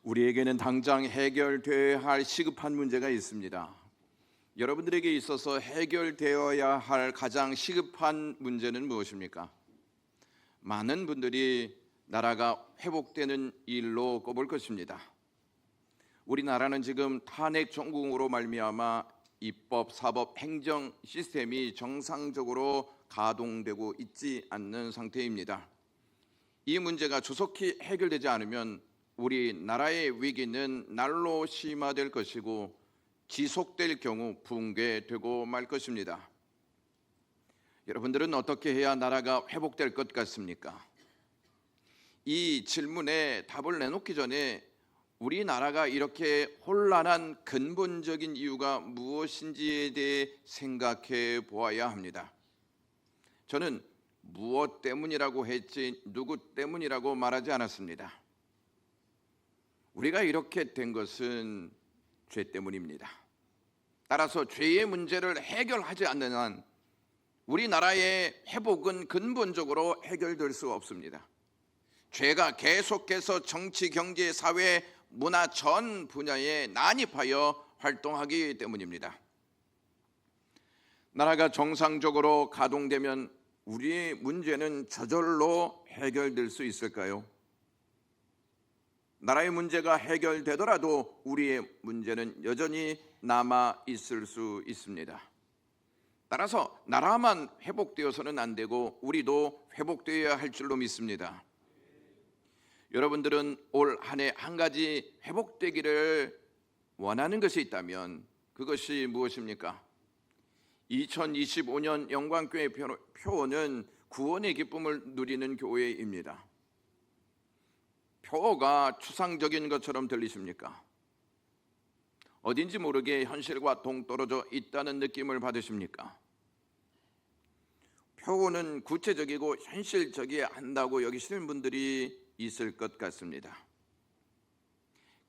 우리에게는 당장 해결되어야 할 시급한 문제가 있습니다. 여러분들에게 있어서 해결되어야 할 가장 시급한 문제는 무엇입니까? 많은 분들이 나라가 회복되는 일로 꼽을 것입니다. 우리나라는 지금 탄핵 정국으로 말미암아 입법, 사법, 행정 시스템이 정상적으로 가동되고 있지 않는 상태입니다. 이 문제가 조속히 해결되지 않으면 우리나라의 위기는 날로 심화될 것이고 지속될 경우 붕괴되고 말 것입니다. 여러분들은 어떻게 해야 나라가 회복될 것 같습니까? 이 질문에 답을 내놓기 전에 우리나라가 이렇게 혼란한 근본적인 이유가 무엇인지에 대해 생각해 보아야 합니다. 저는 무엇 때문이라고 했지 누구 때문이라고 말하지 않았습니다. 우리가 이렇게 된 것은 죄 때문입니다. 따라서 죄의 문제를 해결하지 않는 한 우리나라의 회복은 근본적으로 해결될 수 없습니다. 죄가 계속해서 정치, 경제, 사회, 문화 전 분야에 난입하여 활동하기 때문입니다. 나라가 정상적으로 가동되면 우리의 문제는 저절로 해결될 수 있을까요? 나라의 문제가 해결되더라도 우리의 문제는 여전히 남아 있을 수 있습니다. 따라서 나라만 회복되어서는 안 되고 우리도 회복되어야 할 줄로 믿습니다. 여러분들은 올 한 해 한 가지 회복되기를 원하는 것이 있다면 그것이 무엇입니까? 2025년 영광교회 표어는 구원의 기쁨을 누리는 교회입니다. 표어가 추상적인 것처럼 들리십니까? 어딘지 모르게 현실과 동떨어져 있다는 느낌을 받으십니까? 표어는 구체적이고 현실적이어야 한다고 여기시는 분들이 있을 것 같습니다.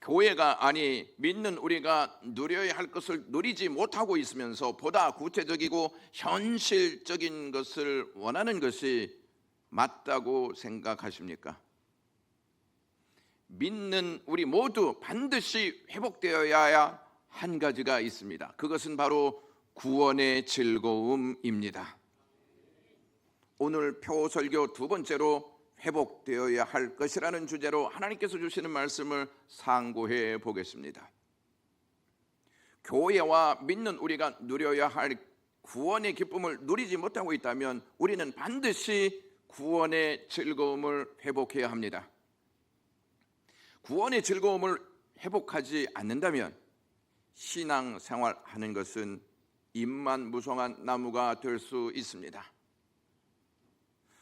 교회가 아니 믿는 우리가 누려야 할 것을 누리지 못하고 있으면서 보다 구체적이고 현실적인 것을 원하는 것이 맞다고 생각하십니까? 믿는 우리 모두 반드시 회복되어야 한 가지가 있습니다. 그것은 바로 구원의 즐거움입니다. 오늘 표 설교 두 번째로 회복되어야 할 것이라는 주제로 하나님께서 주시는 말씀을 상고해 보겠습니다. 교회와 믿는 우리가 누려야 할 구원의 기쁨을 누리지 못하고 있다면 우리는 반드시 구원의 즐거움을 회복해야 합니다. 구원의 즐거움을 회복하지 않는다면 신앙생활 하는 것은 잎만 무성한 나무가 될 수 있습니다.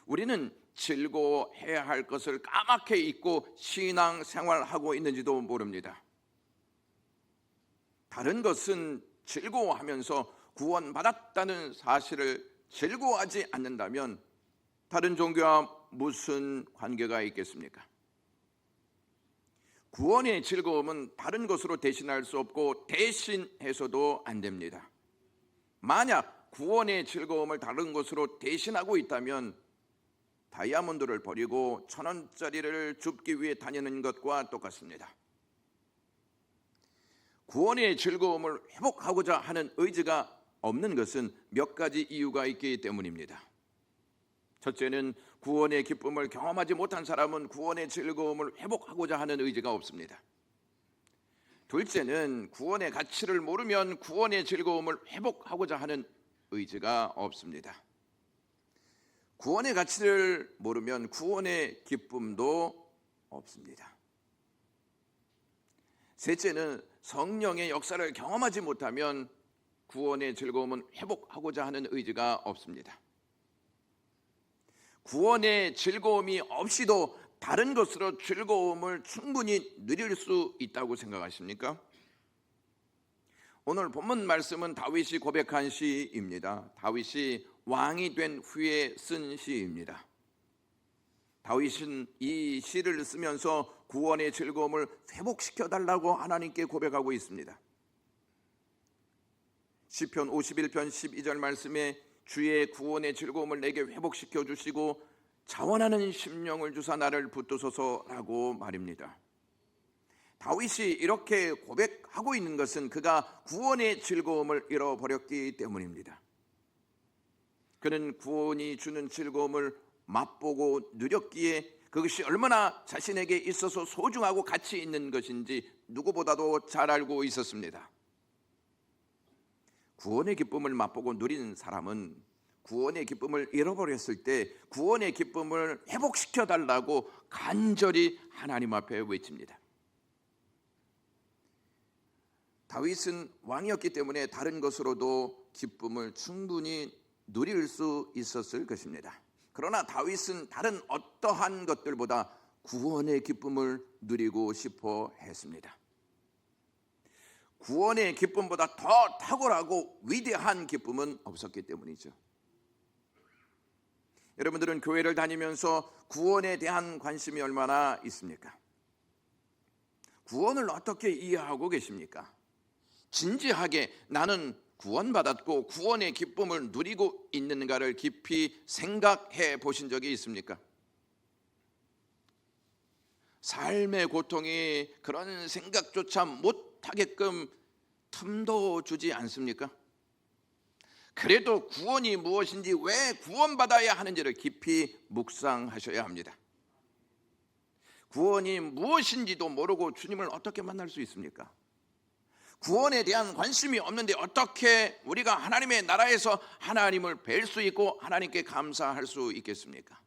우리는 즐거워해야 할 것을 까맣게 잊고 신앙생활하고 있는지도 모릅니다. 다른 것은 즐거워하면서 구원받았다는 사실을 즐거워하지 않는다면 다른 종교와 무슨 관계가 있겠습니까? 구원의 즐거움은 다른 것으로 대신할 수 없고 대신해서도 안 됩니다. 만약 구원의 즐거움을 다른 것으로 대신하고 있다면 다이아몬드를 버리고 1,000원짜리를 줍기 위해 다니는 것과 똑같습니다. 구원의 즐거움을 회복하고자 하는 의지가 없는 것은 몇 가지 이유가 있기 때문입니다. 첫째는 구원의 기쁨을 경험하지 못한 사람은 구원의 즐거움을 회복하고자 하는 의지가 없습니다. 둘째는 구원의 가치를 모르면 구원의 즐거움을 회복하고자 하는 의지가 없습니다. 구원의 가치를 모르면 구원의 기쁨도 없습니다. 셋째는 성령의 역사를 경험하지 못하면 구원의 즐거움은 회복하고자 하는 의지가 없습니다. 구원의 즐거움이 없이도 다른 것으로 즐거움을 충분히 누릴 수 있다고 생각하십니까? 오늘 본문 말씀은 다윗이 고백한 시입니다. 다윗이 왕이 된 후에 쓴 시입니다. 다윗은 이 시를 쓰면서 구원의 즐거움을 회복시켜 달라고 하나님께 고백하고 있습니다. 시편 51편 12절 말씀에 주의 구원의 즐거움을 내게 회복시켜 주시고 자원하는 심령을 주사 나를 붙드소서라고 말입니다. 다윗이 이렇게 고백하고 있는 것은 그가 구원의 즐거움을 잃어버렸기 때문입니다. 그는 구원이 주는 즐거움을 맛보고 누렸기에 그것이 얼마나 자신에게 있어서 소중하고 가치 있는 것인지 누구보다도 잘 알고 있었습니다. 구원의 기쁨을 맛보고 누린 사람은 구원의 기쁨을 잃어버렸을 때 구원의 기쁨을 회복시켜 달라고 간절히 하나님 앞에 외칩니다. 다윗은 왕이었기 때문에 다른 것으로도 기쁨을 충분히 누릴 수 있었을 것입니다. 그러나 다윗은 다른 어떠한 것들보다 구원의 기쁨을 누리고 싶어 했습니다. 구원의 기쁨보다 더 탁월하고 위대한 기쁨은 없었기 때문이죠. 여러분들은 교회를 다니면서 구원에 대한 관심이 얼마나 있습니까? 구원을 어떻게 이해하고 계십니까? 진지하게 나는 구원받았고 구원의 기쁨을 누리고 있는가를 깊이 생각해 보신 적이 있습니까? 삶의 고통이 그런 생각조차 못하게끔 틈도 주지 않습니까? 그래도 구원이 무엇인지, 왜 구원받아야 하는지를 깊이 묵상하셔야 합니다. 구원이 무엇인지도 모르고 주님을 어떻게 만날 수 있습니까? 구원에 대한 관심이 없는데 어떻게 우리가 하나님의 나라에서 하나님을 뵐 수 있고 하나님께 감사할 수 있겠습니까?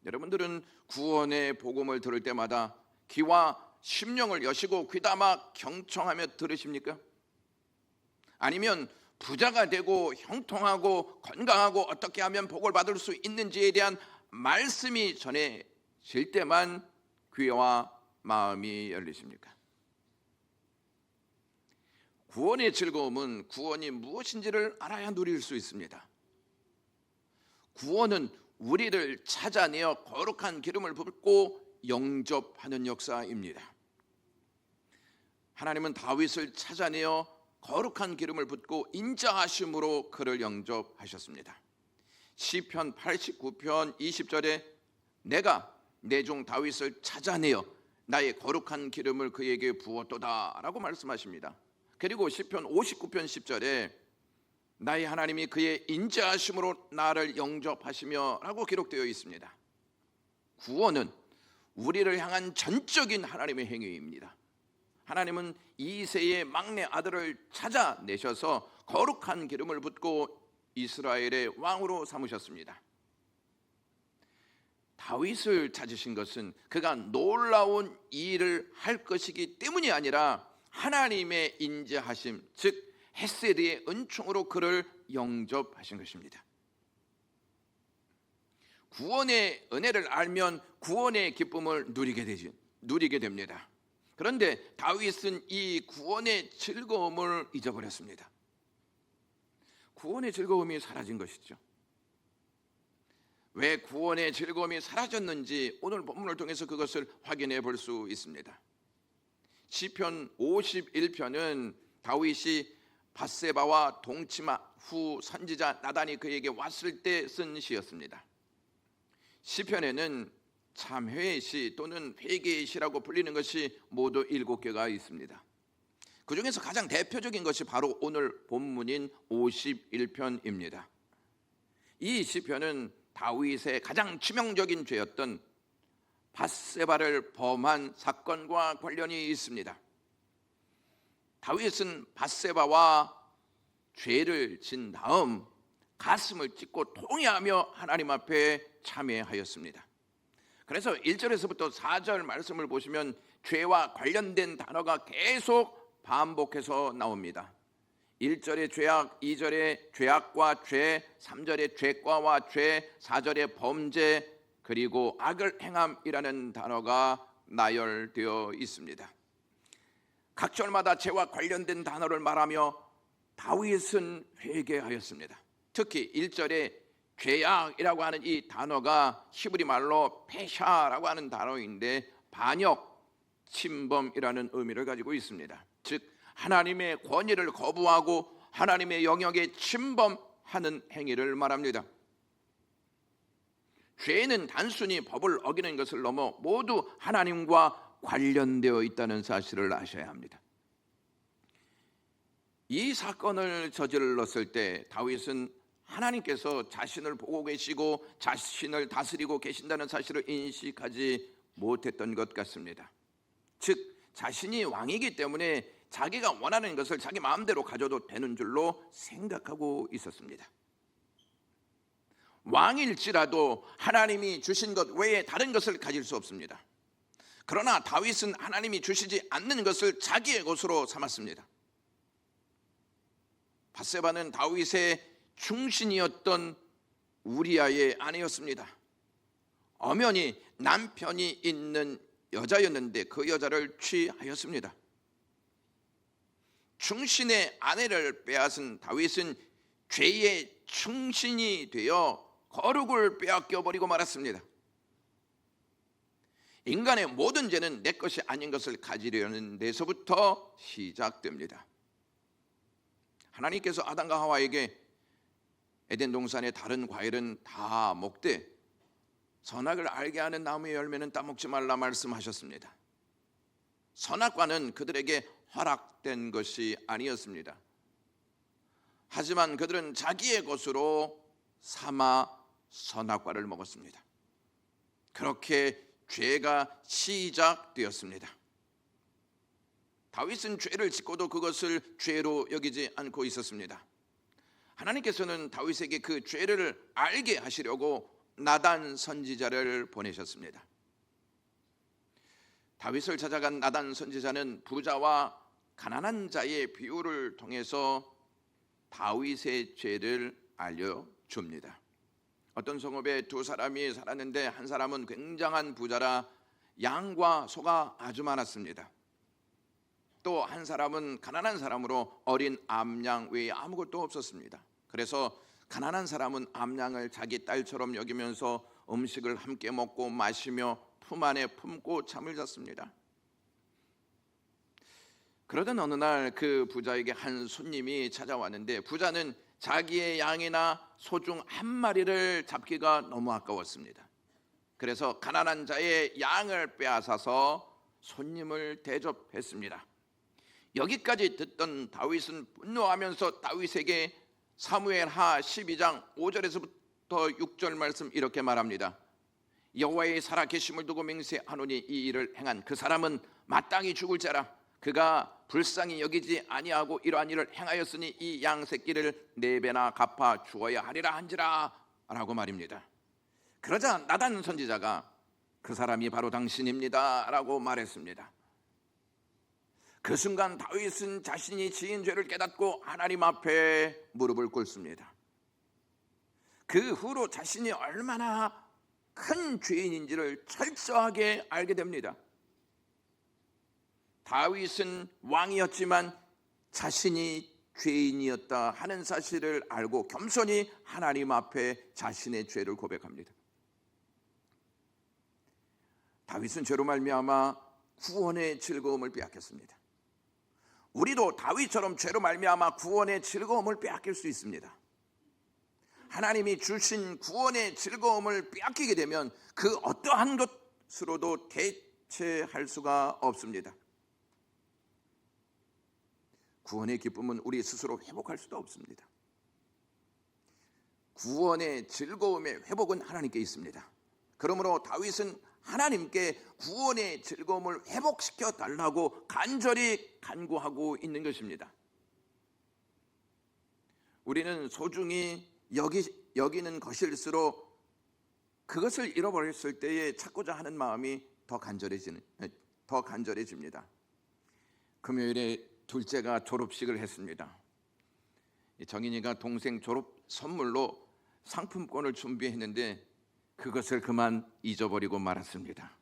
여러분들은 구원의 복음을 들을 때마다 귀와 심령을 여시고 귀담아 경청하며 들으십니까? 아니면 부자가 되고 형통하고 건강하고 어떻게 하면 복을 받을 수 있는지에 대한 말씀이 전해질 때만 귀와 마음이 열리십니까? 구원의 즐거움은 구원이 무엇인지를 알아야 누릴 수 있습니다. 구원은 우리를 찾아내어 거룩한 기름을 붓고 영접하는 역사입니다. 하나님은 다윗을 찾아내어 거룩한 기름을 붓고 인자하심으로 그를 영접하셨습니다. 시편 89편 20절에 내가 내 종 다윗을 찾아내어 나의 거룩한 기름을 그에게 부었도다 라고 말씀하십니다. 그리고 시편 59편 10절에 나의 하나님이 그의 인자하심으로 나를 영접하시며 라고 기록되어 있습니다. 구원은 우리를 향한 전적인 하나님의 행위입니다. 하나님은 이새의 막내 아들을 찾아내셔서 거룩한 기름을 붓고 이스라엘의 왕으로 삼으셨습니다. 다윗을 찾으신 것은 그가 놀라운 일을 할 것이기 때문이 아니라 하나님의 인자하심, 즉 헤세드의 은총으로 그를 영접하신 것입니다. 구원의 은혜를 알면 구원의 기쁨을 누리게 됩니다. 그런데 다윗은 이 구원의 즐거움을 잊어버렸습니다. 구원의 즐거움이 사라진 것이죠. 왜 구원의 즐거움이 사라졌는지 오늘 본문을 통해서 그것을 확인해 볼 수 있습니다. 시편 51편은 다윗이 밧세바와 동침한 후 선지자 나단이 그에게 왔을 때 쓴 시였습니다. 시편에는 참회의 시 또는 회개의 시라고 불리는 것이 모두 7개가 있습니다. 그 중에서 가장 대표적인 것이 바로 오늘 본문인 51편입니다. 이 시편은 다윗의 가장 치명적인 죄였던 밧세바를 범한 사건과 관련이 있습니다. 다윗은 밧세바와 죄를 진 다음 가슴을 찢고 통회하며 하나님 앞에 참회하였습니다. 그래서 1절에서부터 4절 말씀을 보시면 죄와 관련된 단어가 계속 반복해서 나옵니다. 1절의 죄악, 2절의 죄악과 죄, 3절의 죄과와 죄, 4절의 범죄, 그리고 악을 행함이라는 단어가 나열되어 있습니다. 각 절마다 죄와 관련된 단어를 말하며 다윗은 회개하였습니다. 특히 1절에 죄악이라고 하는 이 단어가 히브리 말로 페샤라고 하는 단어인데 반역, 침범이라는 의미를 가지고 있습니다. 즉 하나님의 권위를 거부하고 하나님의 영역에 침범하는 행위를 말합니다. 죄는 단순히 법을 어기는 것을 넘어 모두 하나님과 관련되어 있다는 사실을 아셔야 합니다. 이 사건을 저질렀을 때 다윗은 하나님께서 자신을 보고 계시고 자신을 다스리고 계신다는 사실을 인식하지 못했던 것 같습니다. 즉 자신이 왕이기 때문에 자기가 원하는 것을 자기 마음대로 가져도 되는 줄로 생각하고 있었습니다. 왕일지라도 하나님이 주신 것 외에 다른 것을 가질 수 없습니다. 그러나 다윗은 하나님이 주시지 않는 것을 자기의 것으로 삼았습니다. 밧세바는 다윗의 충신이었던 우리아의 아내였습니다. 엄연히 남편이 있는 여자였는데 그 여자를 취하였습니다. 충신의 아내를 빼앗은 다윗은 죄의 충신이 되어 거룩을 빼앗겨 버리고 말았습니다. 인간의 모든 죄는 내 것이 아닌 것을 가지려는 데서부터 시작됩니다. 하나님께서 아담과 하와에게 에덴 동산의 다른 과일은 다 먹되 선악을 알게 하는 나무의 열매는 따먹지 말라 말씀하셨습니다. 선악과는 그들에게 허락된 것이 아니었습니다. 하지만 그들은 자기의 것으로 삼아 선악과를 먹었습니다. 그렇게 죄가 시작되었습니다. 다윗은 죄를 짓고도 그것을 죄로 여기지 않고 있었습니다. 하나님께서는 다윗에게 그 죄를 알게 하시려고 나단 선지자를 보내셨습니다. 다윗을 찾아간 나단 선지자는 부자와 가난한 자의 비유를 통해서 다윗의 죄를 알려줍니다. 어떤 성읍에 두 사람이 살았는데 한 사람은 굉장한 부자라 양과 소가 아주 많았습니다. 또 한 사람은 가난한 사람으로 어린 암양 외에 아무것도 없었습니다. 그래서 가난한 사람은 암양을 자기 딸처럼 여기면서 음식을 함께 먹고 마시며 품 안에 품고 잠을 잤습니다. 그러던 어느 날 그 부자에게 한 손님이 찾아왔는데 부자는 자기의 양이나 소 중 한 마리를 잡기가 너무 아까웠습니다. 그래서 가난한 자의 양을 빼앗아서 손님을 대접했습니다. 여기까지 듣던 다윗은 분노하면서 다윗에게 사무엘하 12장 5절에서부터 6절 말씀 이렇게 말합니다. 여호와의 살아계심을 두고 맹세하노니 이 일을 행한 그 사람은 마땅히 죽을 자라. 그가 불쌍히 여기지 아니하고 이러한 일을 행하였으니 이 양 새끼를 4배나 갚아 주어야 하리라 한지라 라고 말입니다. 그러자 나단 선지자가 그 사람이 바로 당신입니다 라고 말했습니다. 그 순간 다윗은 자신이 지은 죄를 깨닫고 하나님 앞에 무릎을 꿇습니다. 그 후로 자신이 얼마나 큰 죄인인지를 철저하게 알게 됩니다. 다윗은 왕이었지만 자신이 죄인이었다 하는 사실을 알고 겸손히 하나님 앞에 자신의 죄를 고백합니다. 다윗은 죄로 말미암아 구원의 즐거움을 빼앗겼습니다. 우리도 다윗처럼 죄로 말미암아 구원의 즐거움을 빼앗길 수 있습니다. 하나님이 주신 구원의 즐거움을 빼앗기게 되면 그 어떠한 것으로도 대체할 수가 없습니다. 구원의 기쁨은 우리 스스로 회복할 수도 없습니다. 구원의 즐거움의 회복은 하나님께 있습니다. 그러므로 다윗은 하나님께 구원의 즐거움을 회복시켜 달라고 간절히 간구하고 있는 것입니다. 우리는 소중히 여기는 것일수록 그것을 잃어버렸을 때에 찾고자 하는 마음이 더 간절해집니다. 금요일에 둘째가 졸업식을 했습니다. 정인이가 동생 졸업 선물로 상품권을 준비했는데 그것을 그만 잊어버리고 말았습니다.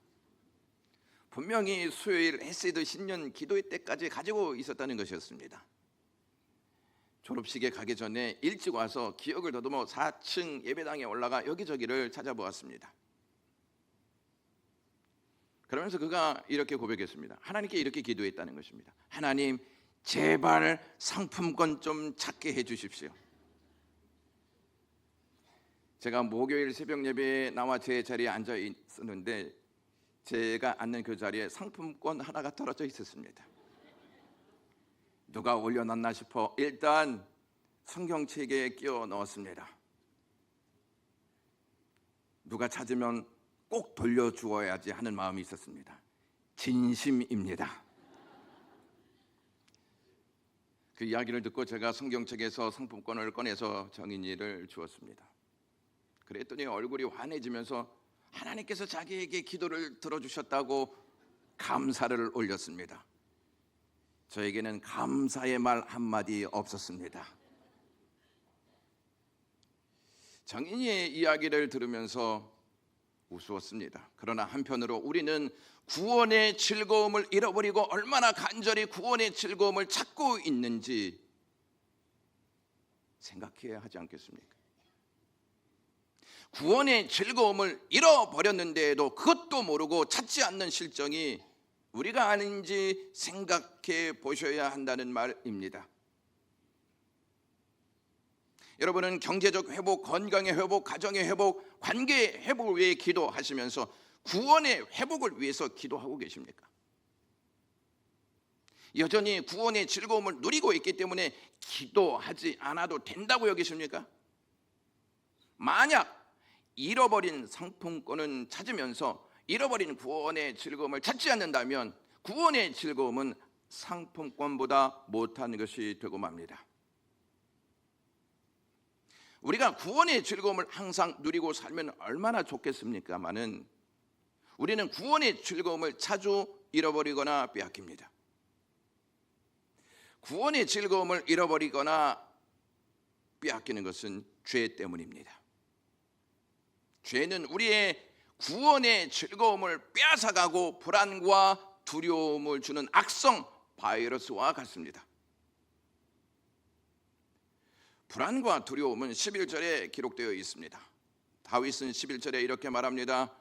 분명히 수요일 헤세드 신년 기도회 때까지 가지고 있었다는 것이었습니다. 졸업식에 가기 전에 일찍 와서 기억을 더듬어 4층 예배당에 올라가 여기저기를 찾아보았습니다. 그러면서 그가 이렇게 고백했습니다. 하나님께 이렇게 기도했다는 것입니다. 하나님, 제발 상품권 좀 찾게 해 주십시오. 제가 목요일 새벽 예배에 나와 제 자리에 앉아 있었는데 제가 앉는 그 자리에 상품권 하나가 떨어져 있었습니다. 누가 올려놨나 싶어 일단 성경책에 끼워 넣었습니다. 누가 찾으면 꼭 돌려주어야지 하는 마음이 있었습니다. 진심입니다. 그 이야기를 듣고 제가 성경책에서 상품권을 꺼내서 정인이를 주었습니다. 그랬더니 얼굴이 환해지면서 하나님께서 자기에게 기도를 들어주셨다고 감사를 올렸습니다. 저에게는 감사의 말 한마디 없었습니다. 정인이의 이야기를 들으면서 우스웠습니다. 그러나 한편으로 우리는 구원의 즐거움을 잃어버리고 얼마나 간절히 구원의 즐거움을 찾고 있는지 생각해야 하지 않겠습니까? 구원의 즐거움을 잃어버렸는데도 그것도 모르고 찾지 않는 실정이 우리가 아닌지 생각해 보셔야 한다는 말입니다. 여러분은 경제적 회복, 건강의 회복, 가정의 회복, 관계의 회복을 위해 기도하시면서 구원의 회복을 위해서 기도하고 계십니까? 여전히 구원의 즐거움을 누리고 있기 때문에 기도하지 않아도 된다고 여기십니까? 만약 잃어버린 상품권은 찾으면서 잃어버린 구원의 즐거움을 찾지 않는다면 구원의 즐거움은 상품권보다 못한 것이 되고 맙니다. 우리가 구원의 즐거움을 항상 누리고 살면 얼마나 좋겠습니까마는 우리는 구원의 즐거움을 자주 잃어버리거나 빼앗깁니다. 구원의 즐거움을 잃어버리거나 빼앗기는 것은 죄 때문입니다. 죄는 우리의 구원의 즐거움을 빼앗아가고 불안과 두려움을 주는 악성 바이러스와 같습니다. 불안과 두려움은 11절에 기록되어 있습니다. 다윗은 11절에 이렇게 말합니다.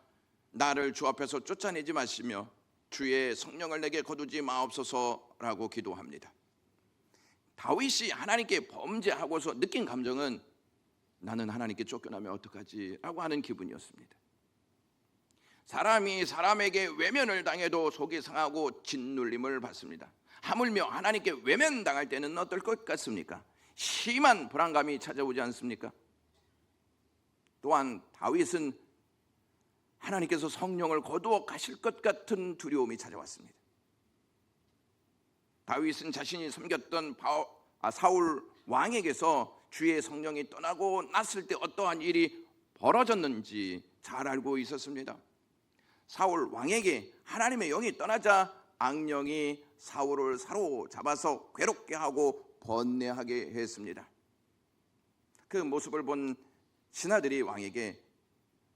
나를 주 앞에서 쫓아내지 마시며 주의 성령을 내게 거두지 마옵소서라고 기도합니다. 다윗이 하나님께 범죄하고서 느낀 감정은 나는 하나님께 쫓겨나면 어떡하지? 라고 하는 기분이었습니다. 사람이 사람에게 외면을 당해도 속이 상하고 짓눌림을 받습니다. 하물며 하나님께 외면당할 때는 어떨 것 같습니까? 심한 불안감이 찾아오지 않습니까? 또한 다윗은 하나님께서 성령을 거두어 가실 것 같은 두려움이 찾아왔습니다. 다윗은 자신이 섬겼던 사울 왕에게서 주의 성령이 떠나고 났을 때 어떠한 일이 벌어졌는지 잘 알고 있었습니다. 사울 왕에게 하나님의 영이 떠나자 악령이 사울을 사로잡아서 괴롭게 하고 번뇌하게 했습니다. 그 모습을 본 신하들이 왕에게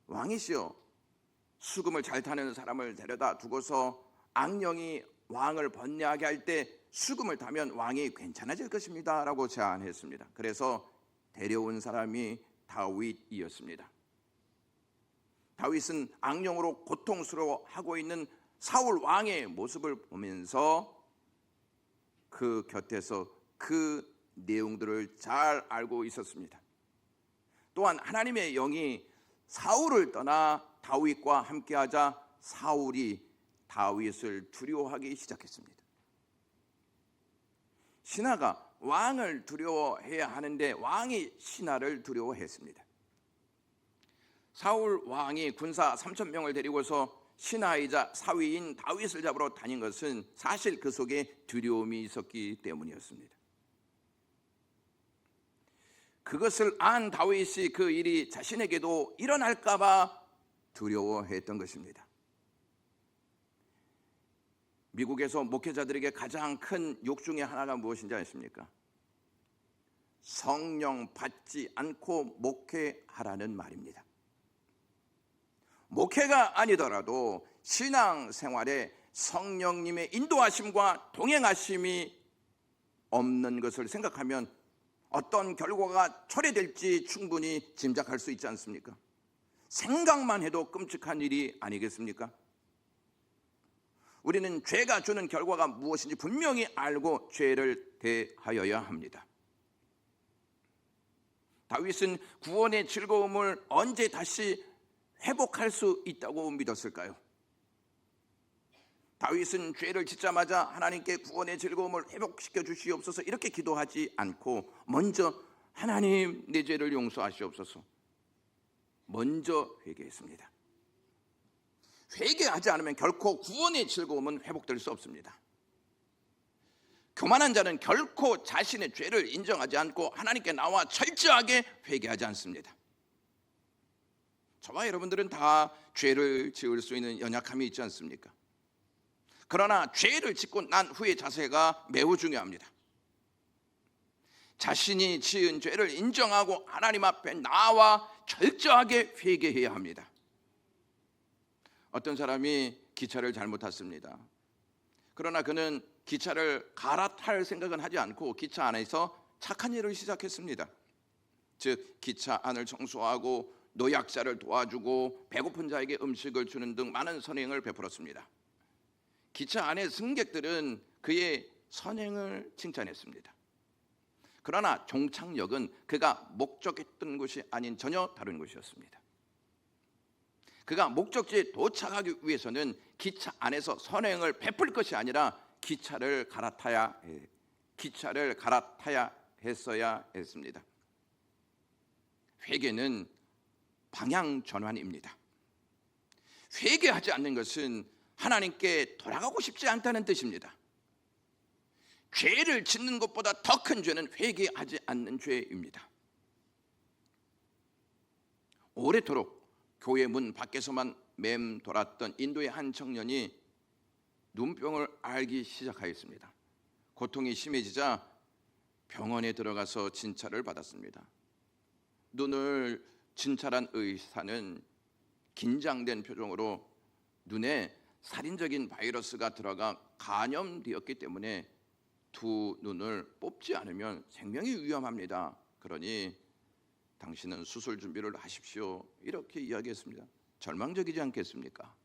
왕이시여 수금을 잘 타는 사람을 데려다 두고서 악령이 왕을 번뇌하게 할 때 수금을 타면 왕이 괜찮아질 것입니다 라고 제안했습니다. 그래서 데려온 사람이 다윗이었습니다. 다윗은 악령으로 고통스러워하고 있는 사울 왕의 모습을 보면서 그 곁에서 그 내용들을 잘 알고 있었습니다. 또한 하나님의 영이 사울을 떠나 다윗과 함께하자 사울이 다윗을 두려워하기 시작했습니다. 신하가 왕을 두려워해야 하는데 왕이 신하를 두려워했습니다. 사울 왕이 군사 3,000명을 데리고서 신하이자 사위인 다윗을 잡으러 다닌 것은 사실 그 속에 두려움이 있었기 때문이었습니다. 그것을 안 다윗이 그 일이 자신에게도 일어날까 봐 두려워했던 것입니다. 미국에서 목회자들에게 가장 큰 욕 중에 하나가 무엇인지 아십니까? 성령 받지 않고 목회하라는 말입니다. 목회가 아니더라도 신앙생활에 성령님의 인도하심과 동행하심이 없는 것을 생각하면 어떤 결과가 초래될지 충분히 짐작할 수 있지 않습니까? 생각만 해도 끔찍한 일이 아니겠습니까? 우리는 죄가 주는 결과가 무엇인지 분명히 알고 죄를 대하여야 합니다. 다윗은 구원의 즐거움을 언제 다시 회복할 수 있다고 믿었을까요? 다윗은 죄를 짓자마자 하나님께 구원의 즐거움을 회복시켜 주시옵소서 이렇게 기도하지 않고 먼저 하나님 내 죄를 용서하시옵소서 먼저 회개했습니다. 회개하지 않으면 결코 구원의 즐거움은 회복될 수 없습니다. 교만한 자는 결코 자신의 죄를 인정하지 않고 하나님께 나와 철저하게 회개하지 않습니다. 저와 여러분들은 다 죄를 지을 수 있는 연약함이 있지 않습니까? 그러나 죄를 짓고 난 후의 자세가 매우 중요합니다. 자신이 지은 죄를 인정하고 하나님 앞에 나와 철저하게 회개해야 합니다. 어떤 사람이 기차를 잘못 탔습니다. 그러나 그는 기차를 갈아탈 생각은 하지 않고 기차 안에서 착한 일을 시작했습니다. 즉 기차 안을 청소하고 노약자를 도와주고 배고픈 자에게 음식을 주는 등 많은 선행을 베풀었습니다. 기차 안의 승객들은 그의 선행을 칭찬했습니다. 그러나 종착역은 그가 목적했던 곳이 아닌 전혀 다른 곳이었습니다. 그가 목적지에 도착하기 위해서는 기차 안에서 선행을 베풀 것이 아니라 기차를 갈아타야 했어야 했습니다. 회개는 방향 전환입니다. 회개하지 않는 것은 하나님께 돌아가고 싶지 않다는 뜻입니다. 죄를 짓는 것보다 더 큰 죄는 회개하지 않는 죄입니다. 오래도록 교회 문 밖에서만 맴돌았던 인도의 한 청년이 눈병을 앓기 시작하였습니다. 고통이 심해지자 병원에 들어가서 진찰을 받았습니다. 눈을 진찰한 의사는 긴장된 표정으로 눈에 살인적인 바이러스가 들어가 감염되었기 때문에 두 눈을 뽑지 않으면 생명이 위험합니다. 그러니 당신은 수술 준비를 하십시오. 이렇게 이야기했습니다. 절망적이지 않겠습니까?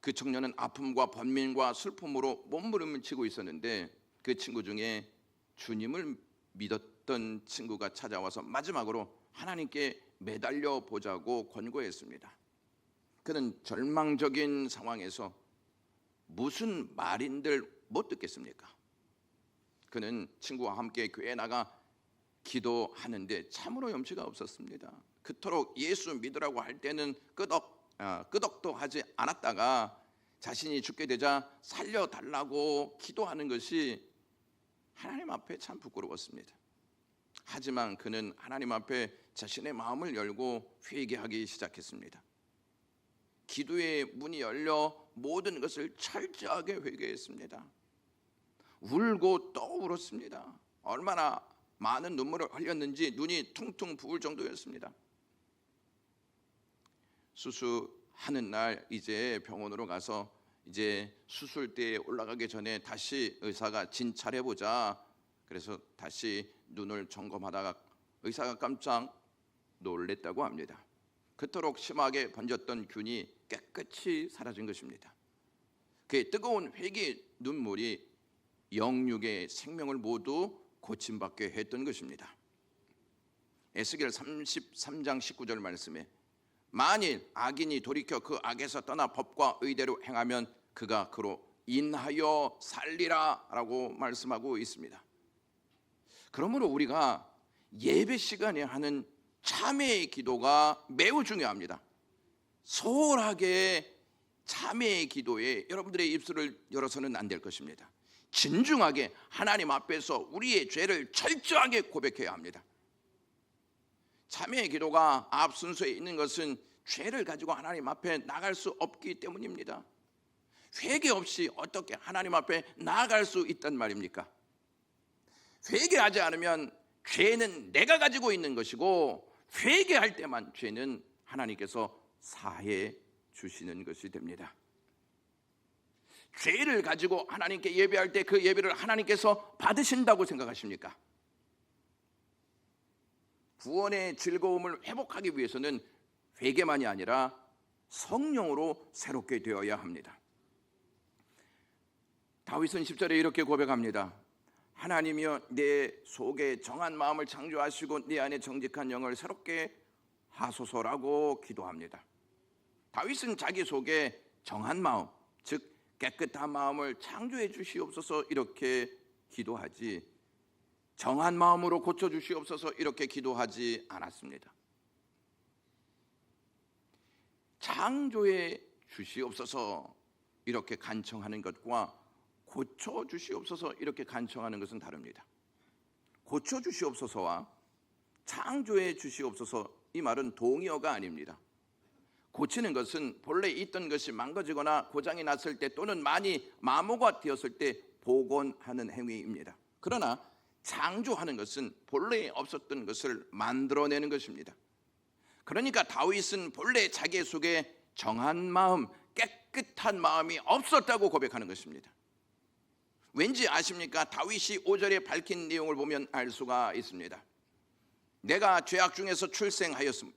그 청년은 아픔과 번민과 슬픔으로 몸부림치고 있었는데 그 친구 중에 주님을 믿었던 친구가 찾아와서 마지막으로 하나님께 매달려 보자고 권고했습니다. 그는 절망적인 상황에서 무슨 말인들 못 듣겠습니까? 그는 친구와 함께 교회에 나가 기도하는데 참으로 염치가 없었습니다. 그토록 예수 믿으라고 할 때는 끄덕도 하지 않았다가 자신이 죽게 되자 살려달라고 기도하는 것이 하나님 앞에 참 부끄러웠습니다. 하지만 그는 하나님 앞에 자신의 마음을 열고 회개하기 시작했습니다. 기도의 문이 열려 모든 것을 철저하게 회개했습니다. 울고 또 울었습니다. 얼마나 많은 눈물을 흘렸는지 눈이 퉁퉁 부을 정도였습니다. 수술하는 날 이제 병원으로 가서 이제 수술대에 올라가기 전에 다시 의사가 진찰해보자. 그래서 다시 눈을 점검하다가 의사가 깜짝 놀랬다고 합니다. 그토록 심하게 번졌던 균이 깨끗이 사라진 것입니다. 그의 뜨거운 회개의 눈물이 영육의 생명을 모두 고침받게 했던 것입니다. 에스겔 33장 19절 말씀에 만일 악인이 돌이켜 그 악에서 떠나 법과 의대로 행하면 그가 그로 인하여 살리라 라고 말씀하고 있습니다. 그러므로 우리가 예배 시간에 하는 참회의 기도가 매우 중요합니다. 소홀하게 참회의 기도에 여러분들의 입술을 열어서는 안 될 것입니다. 진중하게 하나님 앞에서 우리의 죄를 철저하게 고백해야 합니다. 참회의 기도가 앞 순서에 있는 것은 죄를 가지고 하나님 앞에 나갈 수 없기 때문입니다. 회개 없이 어떻게 하나님 앞에 나아갈 수 있단 말입니까? 회개하지 않으면 죄는 내가 가지고 있는 것이고 회개할 때만 죄는 하나님께서 사해 주시는 것이 됩니다. 죄를 가지고 하나님께 예배할 때 그 예배를 하나님께서 받으신다고 생각하십니까? 구원의 즐거움을 회복하기 위해서는 회개만이 아니라 성령으로 새롭게 되어야 합니다. 다윗은 10절에 이렇게 고백합니다. 하나님이여 내 속에 정한 마음을 창조하시고 내 안에 정직한 영을 새롭게 하소서라고 기도합니다. 다윗은 자기 속에 정한 마음, 즉 깨끗한 마음을 창조해 주시옵소서 이렇게 기도하지, 정한 마음으로 고쳐 주시옵소서 이렇게 기도하지 않았습니다. 창조해 주시옵소서 이렇게 간청하는 것과 고쳐 주시옵소서 이렇게 간청하는 것은 다릅니다. 고쳐 주시옵소서와 창조해 주시옵소서, 이 말은 동의어가 아닙니다. 고치는 것은 본래 있던 것이 망가지거나 고장이 났을 때 또는 많이 마모가 되었을 때 복원하는 행위입니다. 그러나 창조하는 것은 본래 없었던 것을 만들어내는 것입니다. 그러니까 다윗은 본래 자기 속에 정한 마음, 깨끗한 마음이 없었다고 고백하는 것입니다. 왠지 아십니까? 다윗이 5절에 밝힌 내용을 보면 알 수가 있습니다. 내가 죄악 중에서 출생하였음,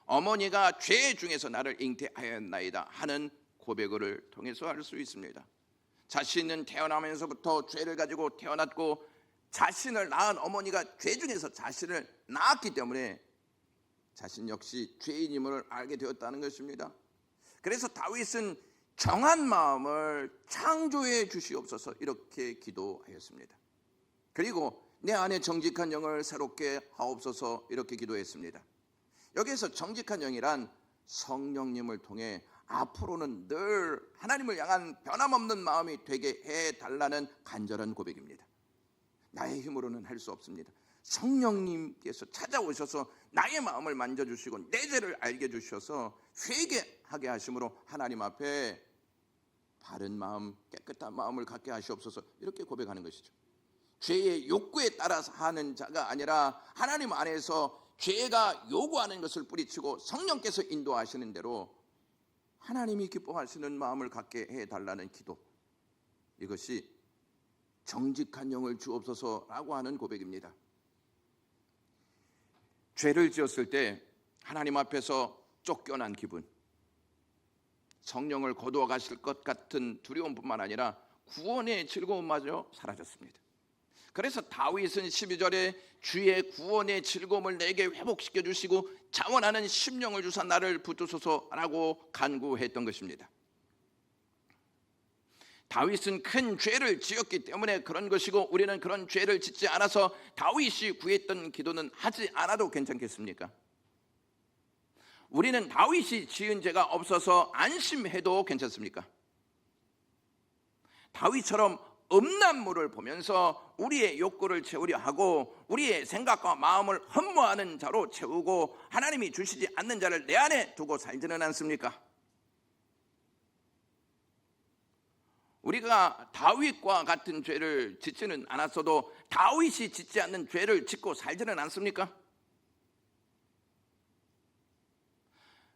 어머니가 죄 중에서 나를 잉태하였나이다 하는 고백을 통해서 알 수 있습니다. 자신은 태어나면서부터 죄를 가지고 태어났고 자신을 낳은 어머니가 죄 중에서 자신을 낳았기 때문에 자신 역시 죄인임을 알게 되었다는 것입니다. 그래서 다윗은 정한 마음을 창조해 주시옵소서 이렇게 기도하였습니다. 그리고 내 안에 정직한 영을 새롭게 하옵소서 이렇게 기도했습니다. 여기에서 정직한 영이란 성령님을 통해 앞으로는 늘 하나님을 향한 변함없는 마음이 되게 해달라는 간절한 고백입니다. 나의 힘으로는 할 수 없습니다. 성령님께서 찾아오셔서 나의 마음을 만져주시고 내 죄를 알게 주셔서 회개하게 하심으로 하나님 앞에 바른 마음, 깨끗한 마음을 갖게 하시옵소서 이렇게 고백하는 것이죠. 죄의 욕구에 따라서 하는 자가 아니라 하나님 안에서 죄가 요구하는 것을 뿌리치고 성령께서 인도하시는 대로 하나님이 기뻐하시는 마음을 갖게 해달라는 기도, 이것이 정직한 영을 주옵소서라고 하는 고백입니다. 죄를 지었을 때 하나님 앞에서 쫓겨난 기분, 성령을 거두어 가실 것 같은 두려움뿐만 아니라 구원의 즐거움마저 사라졌습니다. 그래서 다윗은 12절에 주의 구원의 즐거움을 내게 회복시켜 주시고 자원하는 심령을 주사 나를 붙드소서라고 간구했던 것입니다. 다윗은 큰 죄를 지었기 때문에 그런 것이고 우리는 그런 죄를 짓지 않아서 다윗이 구했던 기도는 하지 않아도 괜찮겠습니까? 우리는 다윗이 지은 죄가 없어서 안심해도 괜찮습니까? 다윗처럼 음란물을 보면서 우리의 욕구를 채우려 하고 우리의 생각과 마음을 흠모하는 자로 채우고 하나님이 주시지 않는 자를 내 안에 두고 살지는 않습니까? 우리가 다윗과 같은 죄를 짓지는 않았어도 다윗이 짓지 않는 죄를 짓고 살지는 않습니까?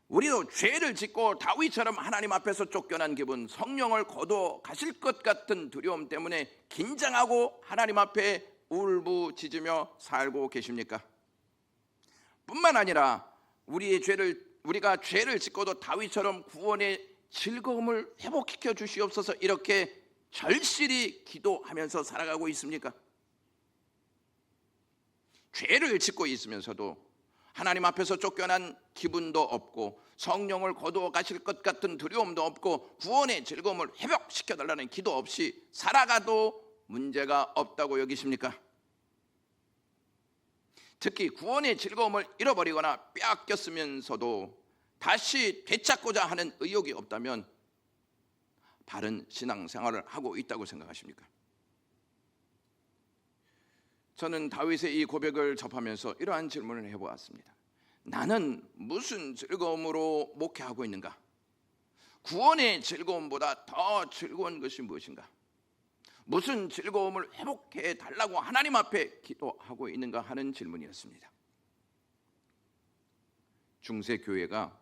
우리도 죄를 짓고 다윗처럼 하나님 앞에서 쫓겨난 기분, 성령을 거둬 가실 것 같은 두려움 때문에 긴장하고 하나님 앞에 울부짖으며 살고 계십니까? 뿐만 아니라 우리가 죄를 짓고도 다윗처럼 구원의 즐거움을 회복시켜 주시옵소서 이렇게 절실히 기도하면서 살아가고 있습니까? 죄를 짓고 있으면서도 하나님 앞에서 쫓겨난 기분도 없고 성령을 거두어 가실 것 같은 두려움도 없고 구원의 즐거움을 회복시켜 달라는 기도 없이 살아가도 문제가 없다고 여기십니까? 특히 구원의 즐거움을 잃어버리거나 빼앗겼으면서도 다시 되찾고자 하는 의욕이 없다면 바른 신앙생활을 하고 있다고 생각하십니까? 저는 다윗의 이 고백을 접하면서 이러한 질문을 해보았습니다. 나는 무슨 즐거움으로 목회하고 있는가? 구원의 즐거움보다 더 즐거운 것이 무엇인가? 무슨 즐거움을 회복해 달라고 하나님 앞에 기도하고 있는가 하는 질문이었습니다. 중세교회가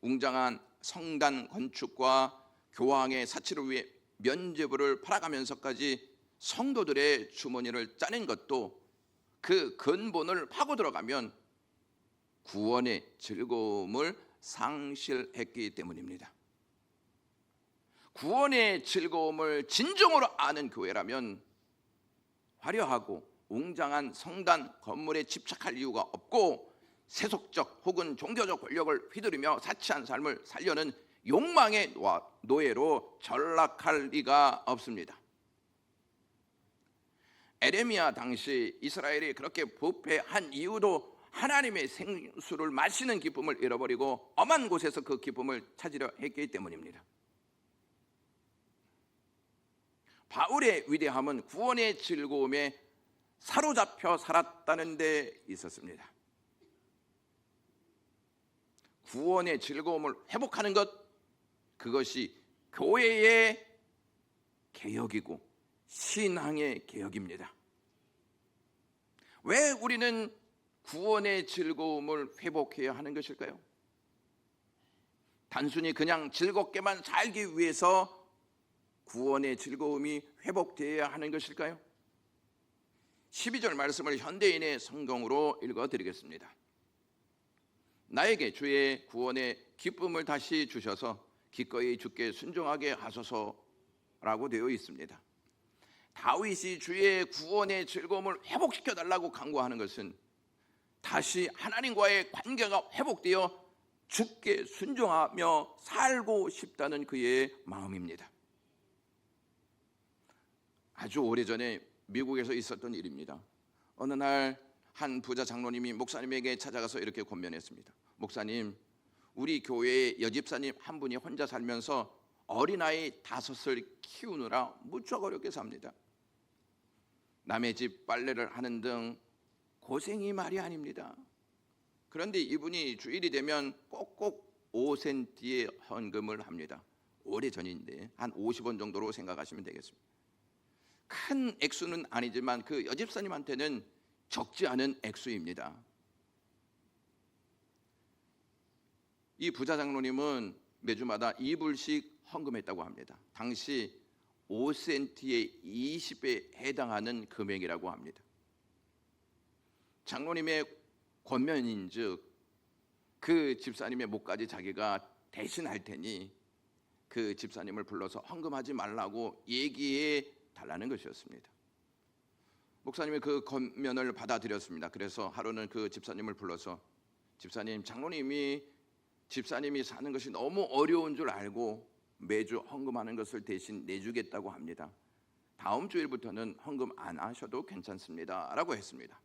웅장한 성단 건축과 교황의 사치를 위해 면죄부를 팔아가면서까지 성도들의 주머니를 짜낸 것도 그 근본을 파고 들어가면 구원의 즐거움을 상실했기 때문입니다. 구원의 즐거움을 진정으로 아는 교회라면 화려하고 웅장한 성단 건물에 집착할 이유가 없고 세속적 혹은 종교적 권력을 휘두르며 사치한 삶을 살려는 욕망의 노예로 전락할 리가 없습니다. 에레미야 당시 이스라엘이 그렇게 부패한 이유도 하나님의 생수를 마시는 기쁨을 잃어버리고 엄한 곳에서 그 기쁨을 찾으려 했기 때문입니다. 바울의 위대함은 구원의 즐거움에 사로잡혀 살았다는 데 있었습니다. 구원의 즐거움을 회복하는 것, 그것이 교회의 개혁이고 신앙의 개혁입니다. 왜 우리는 구원의 즐거움을 회복해야 하는 것일까요? 단순히 그냥 즐겁게만 살기 위해서 구원의 즐거움이 회복되어야 하는 것일까요? 12절 말씀을 현대인의 성경으로 읽어드리겠습니다. 나에게 주의 구원의 기쁨을 다시 주셔서 기꺼이 주께 순종하게 하소서라고 되어 있습니다. 다윗이 주의 구원의 즐거움을 회복시켜달라고 간구하는 것은 다시 하나님과의 관계가 회복되어 주께 순종하며 살고 싶다는 그의 마음입니다. 아주 오래전에 미국에서 있었던 일입니다. 어느 날 한 부자 장로님이 목사님에게 찾아가서 이렇게 권면했습니다. 목사님, 우리 교회에 여집사님 한 분이 혼자 살면서 어린아이 5을 키우느라 무척 어렵게 삽니다. 남의 집 빨래를 하는 등 고생이 말이 아닙니다. 그런데 이분이 주일이 되면 꼭꼭 5센트의 헌금을 합니다. 오래전인데 한 50원 정도로 생각하시면 되겠습니다. 큰 액수는 아니지만 그 여집사님한테는 적지 않은 액수입니다. 이 부자 장로님은 매주마다 2불씩 헌금했다고 합니다. 당시 5센트의 20배에 해당하는 금액이라고 합니다. 장로님의 권면인즉 그 집사님의 몫까지 자기가 대신할 테니 그 집사님을 불러서 헌금하지 말라고 얘기해 달라는 것이었습니다. 목사님이 그 권면을 받아들였습니다. 그래서 하루는 그 집사님을 불러서 집사님, 장로님이 집사님이 사는 것이 너무 어려운 줄 알고 매주 헌금하는 것을 대신 내주겠다고 합니다. 다음 주일부터는 헌금 안 하셔도 괜찮습니다 라고 했습니다.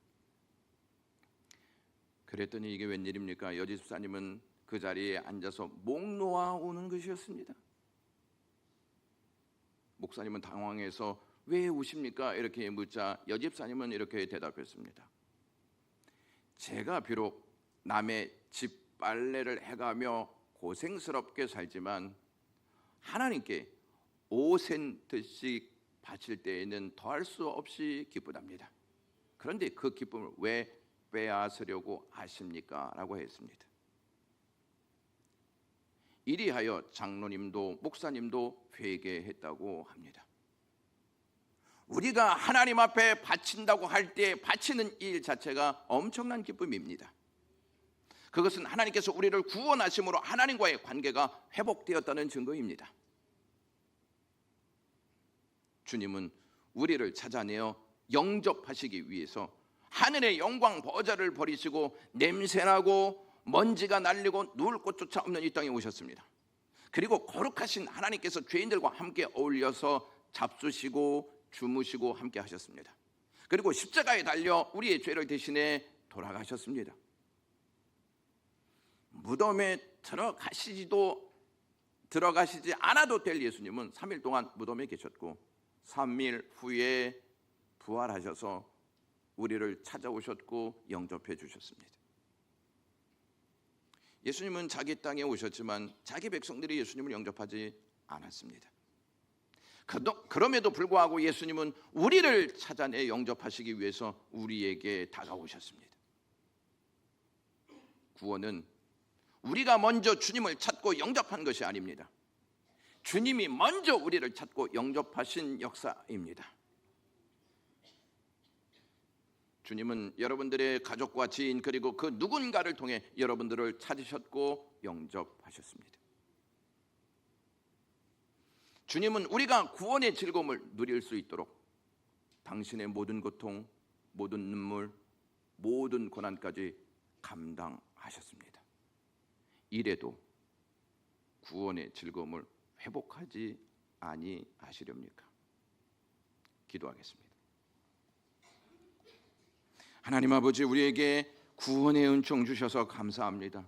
그랬더니 이게 웬일입니까? 여집사님은 그 자리에 앉아서 목 놓아 우는 것이었습니다. 목사님은 당황해서 왜 우십니까? 이렇게 묻자 여집사님은 이렇게 대답했습니다. 제가 비록 남의 집 빨래를 해가며 고생스럽게 살지만 하나님께 5센트씩 바칠 때에는 더할 수 없이 기쁘답니다. 그런데 그 기쁨을 왜 빼앗으려고 하십니까? 라고 했습니다. 이리하여 장로님도 목사님도 회개했다고 합니다. 우리가 하나님 앞에 바친다고 할 때 바치는 일 자체가 엄청난 기쁨입니다. 그것은 하나님께서 우리를 구원하심으로 하나님과의 관계가 회복되었다는 증거입니다. 주님은 우리를 찾아내어 영접하시기 위해서 하늘의 영광 보좌를 버리시고 냄새나고 먼지가 날리고 누울 곳조차 없는 이 땅에 오셨습니다. 그리고 거룩하신 하나님께서 죄인들과 함께 어울려서 잡수시고 주무시고 함께 하셨습니다. 그리고 십자가에 달려 우리의 죄를 대신해 돌아가셨습니다. 무덤에 들어가시지 않아도 될 예수님은 3일 동안 무덤에 계셨고 3일 후에 부활하셔서 우리를 찾아오셨고 영접해 주셨습니다. 예수님은 자기 땅에 오셨지만 자기 백성들이 예수님을 영접하지 않았습니다. 그럼에도 불구하고 예수님은 우리를 찾아내 영접하시기 위해서 우리에게 다가오셨습니다. 구원은 우리가 먼저 주님을 찾고 영접한 것이 아닙니다. 주님이 먼저 우리를 찾고 영접하신 역사입니다. 주님은 여러분들의 가족과 지인 그리고 그 누군가를 통해 여러분들을 찾으셨고 영접하셨습니다. 주님은 우리가 구원의 즐거움을 누릴 수 있도록 당신의 모든 고통, 모든 눈물, 모든 고난까지 감당하셨습니다. 이래도 구원의 즐거움을 회복하지 아니하시렵니까? 기도하겠습니다. 하나님 아버지, 우리에게 구원의 은총 주셔서 감사합니다.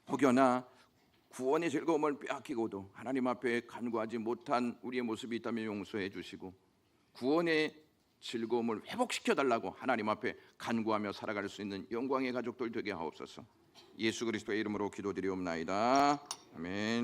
혹여나 구원의 즐거움을 빼앗기고도 하나님 앞에 간구하지 못한 우리의 모습이 있다면 용서해 주시고, 구원의 즐거움을 회복시켜달라고 하나님 앞에 간구하며 살아갈 수 있는 영광의 가족들 되게 하옵소서. 예수 그리스도의 이름으로 기도드리옵나이다. 아멘.